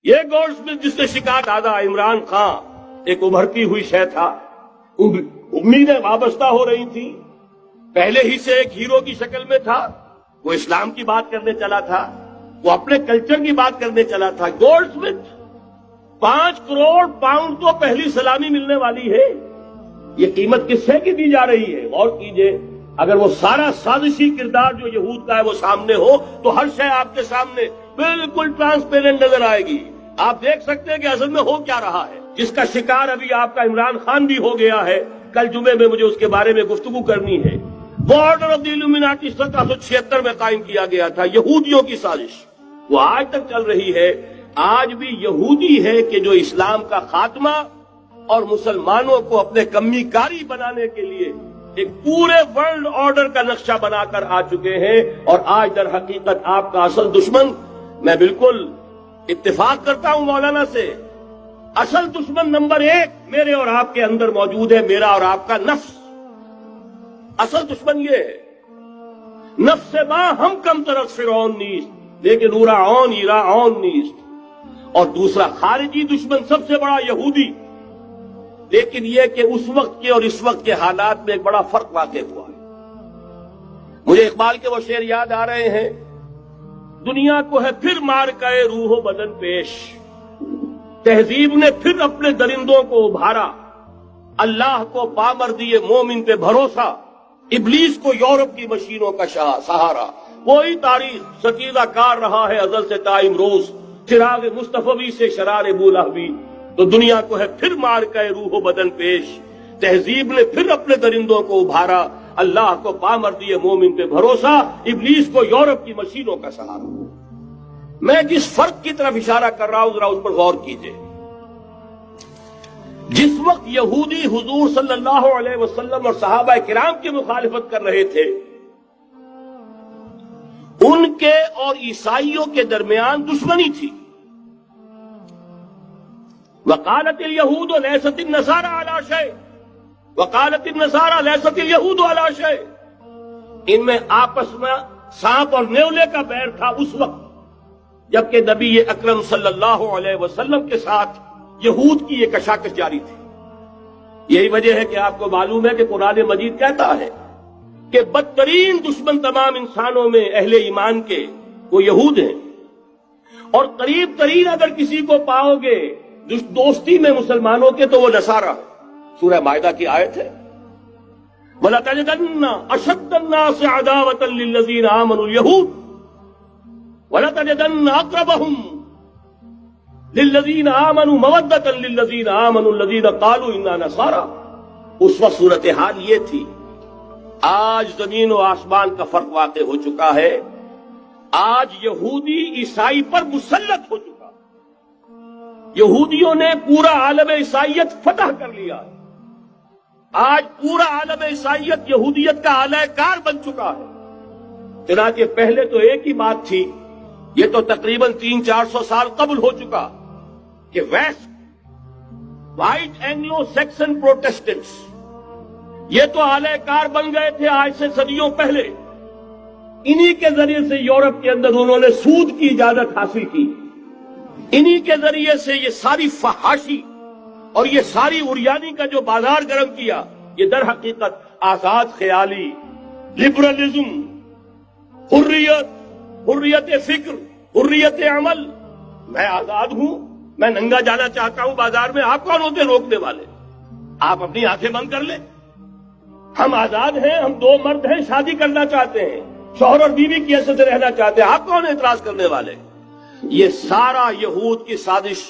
یہ گولڈسمتھ جس نے شکار دادا عمران خان ایک ابھرتی ہوئی شے تھا، امیدیں وابستہ ہو رہی تھی، پہلے ہی سے ایک ہیرو کی شکل میں تھا، وہ اسلام کی بات کرنے چلا تھا، وہ اپنے کلچر کی بات کرنے چلا تھا۔ گولڈسمتھ 5 کروڑ پاؤنڈ تو پہلی سلامی ملنے والی ہے، یہ قیمت کس سے کی دی جا رہی ہے؟ غور کیجئے، اگر وہ سارا سازشی کردار جو یہود کا ہے وہ سامنے ہو تو ہر شے آپ کے سامنے بالکل ٹرانسپیرنٹ نظر آئے گی۔ آپ دیکھ سکتے ہیں کہ اصل میں ہو کیا رہا ہے، جس کا شکار ابھی آپ کا عمران خان بھی ہو گیا ہے۔ کل جمعے میں مجھے اس کے بارے میں گفتگو کرنی ہے۔ وہ آرڈر آف دی الومناٹی 1776 میں قائم کیا گیا تھا، یہودیوں کی سازش، وہ آج تک چل رہی ہے۔ آج بھی یہودی ہے کہ جو اسلام کا خاتمہ اور مسلمانوں کو اپنے کمی کاری بنانے کے لیے ایک پورے ورلڈ آرڈر کا نقشہ بنا کر آ چکے ہیں، اور آج در حقیقت آپ کا اصل دشمن، میں بالکل اتفاق کرتا ہوں مولانا سے، اصل دشمن نمبر 1 میرے اور آپ کے اندر موجود ہے، میرا اور آپ کا نفس۔ اصل دشمن یہ ہے، نفس ما ہم کم طرف فرعون نیست لیکن اورا اون ایرا اون نیست۔ اور دوسرا خارجی دشمن سب سے بڑا یہودی، لیکن یہ کہ اس وقت کے اور اس وقت کے حالات میں ایک بڑا فرق واقع ہوا ہے۔ مجھے اقبال کے وہ شعر یاد آ رہے ہیں، دنیا کو ہے پھر مار کے روح و بدن پیش، تہذیب نے پھر اپنے درندوں کو ابھارا، اللہ کو پامر دیے مومن پہ بھروسہ، ابلیس کو یورپ کی مشینوں کا سہارا۔ وہی تاریخ ستیزہ کار رہا ہے ازل سے تا امروز، چراغ مصطفی سے شرار بولہبی۔ تو دنیا کو ہے پھر مار کے روح و بدن پیش، تہذیب نے پھر اپنے درندوں کو ابھارا، اللہ کو پامر دیے مومن پہ بھروسہ، ابلیس کو یورپ کی مشینوں کا سہارا۔ میں جس فرق کی طرف اشارہ کر رہا ہوں ذرا اس پر غور کیجئے۔ جس وقت یہودی حضور صلی اللہ علیہ وسلم اور صحابہ کرام کی مخالفت کر رہے تھے، ان کے اور عیسائیوں کے درمیان دشمنی تھی۔ وقالت اليہود لیست النصارى علی شیء وقالت النصارى لیست اليہود علی شیء، ان میں آپس میں سانپ اور نیولے کا بیر تھا اس وقت، جبکہ نبی اکرم صلی اللہ علیہ وسلم کے ساتھ یہود کی یہ کشاکش جاری تھی۔ یہی وجہ ہے کہ آپ کو معلوم ہے کہ قرآن مجید کہتا ہے کہ بدترین دشمن تمام انسانوں میں اہل ایمان کے وہ یہود ہیں، اور قریب ترین اگر کسی کو پاؤ گے دوستی میں مسلمانوں کے تو وہ نصارہ۔ سورہ مائدہ کی آیت ہے، وَلَتَجِدَنَّ أَشَدَّ النَّاسِ عَدَاوَةً لِلَّذِينَ آمَنُوا الْيَهُودَ وَلَتَجِدَنَّ أَقْرَبَهُمْ لِلَّذِينَ آمَنُوا مَوَدَّةً لِلَّذِينَ آمَنُوا الَّذِينَ قَالُوا إِنَّا نَصَارَىٰ۔ اس وقت صورتحال یہ تھی۔ آج زمین و آسمان کا فرق واقع ہو چکا ہے، آج یہودی عیسائی پر مسلط ہو چکا، یہودیوں نے پورا عالم عیسائیت فتح کر لیا ہے۔ آج پورا عالم عیسائیت یہودیت کا اعلی کار بن چکا ہے۔ چنانچہ پہلے تو ایک ہی بات تھی، یہ تو تقریباً 300-400 سال قبل ہو چکا، کہ west white Anglo Saxon Protestants یہ تو اعلی کار بن گئے تھے آج سے صدیوں پہلے۔ انہی کے ذریعے سے یورپ کے اندر انہوں نے سود کی اجازت حاصل کی، انہی کے ذریعے سے یہ ساری فحاشی اور یہ ساری اریانی کا جو بازار گرم کیا، یہ در حقیقت آزاد خیالی، لبرلزم، حریت فکر، حریت عمل، میں آزاد ہوں، میں ننگا جانا چاہتا ہوں بازار میں، آپ کون ہوتے روکنے والے؟ آپ اپنی آنکھیں بند کر لیں، ہم آزاد ہیں، ہم 2 مرد ہیں، شادی کرنا چاہتے ہیں، شوہر اور بیوی کی حیثیت سے رہنا چاہتے ہیں، آپ کون اعتراض کرنے والے؟ یہ سارا یہود کی سازش۔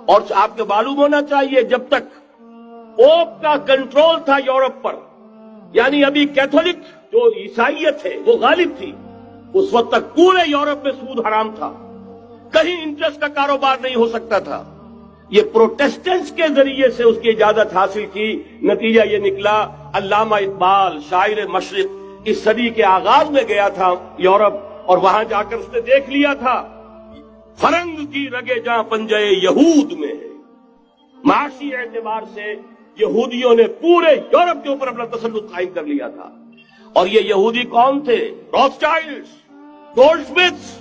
اور آپ کو معلوم ہونا چاہیے جب تک پوپ کا کنٹرول تھا یورپ پر، یعنی ابھی کیتھولک جو عیسائیت ہے وہ غالب تھی، اس وقت تک پورے یورپ میں سود حرام تھا، کہیں انٹرسٹ کا کاروبار نہیں ہو سکتا تھا۔ یہ پروٹیسٹنٹس کے ذریعے سے اس کی اجازت حاصل کی، نتیجہ یہ نکلا، علامہ اقبال شاعر مشرق اس صدی کے آغاز میں گیا تھا یورپ، اور وہاں جا کر اس نے دیکھ لیا تھا فرنگ کی رگے جہاں پنجے یہود میں ہے۔ معاشی اعتبار سے یہودیوں نے پورے یورپ کے اوپر اپنا تسلط قائم کر لیا تھا، اور یہ یہودی کون تھے؟ روتھشائلڈز، گولڈسمتھس،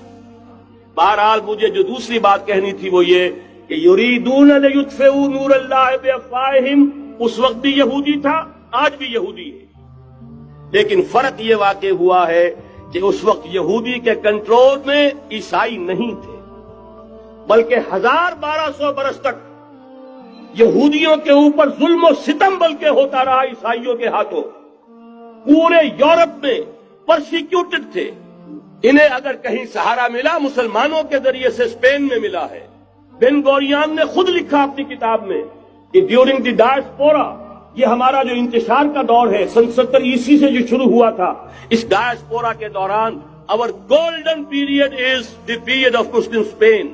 بہرحال مجھے جو دوسری بات کہنی تھی وہ یہ کہ یریدون لیطفئوا نور اللہ بافواہہم، اس وقت بھی یہودی تھا، آج بھی یہودی ہے، لیکن فرق یہ واقع ہوا ہے کہ اس وقت یہودی کے کنٹرول میں عیسائی نہیں تھے، بلکہ 1200 برس تک یہودیوں کے اوپر ظلم و ستم بلکہ ہوتا رہا عیسائیوں کے ہاتھوں، پورے یورپ میں پرسیکیوٹڈ تھے۔ انہیں اگر کہیں سہارا ملا مسلمانوں کے ذریعے سے اسپین میں ملا ہے۔ بن گوریان نے خود لکھا اپنی کتاب میں کہ ڈیورنگ دی ڈائسپورا، یہ ہمارا جو انتشار کا دور ہے 70 عیسوی سے جو شروع ہوا تھا، اس ڈائسپورا کے دوران our golden period is the period of Muslim Spain،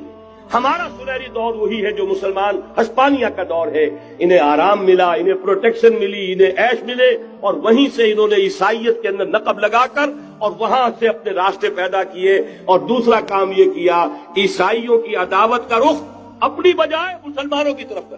ہمارا سنہری دور وہی ہے جو مسلمان ہسپانیہ کا دور ہے۔ انہیں آرام ملا، انہیں پروٹیکشن ملی، انہیں عیش ملے، اور وہیں سے انہوں نے عیسائیت کے اندر نقب لگا کر اور وہاں سے اپنے راستے پیدا کیے۔ اور دوسرا کام یہ کیا، عیسائیوں کی عداوت کا رخ اپنی بجائے مسلمانوں کی طرف کر۔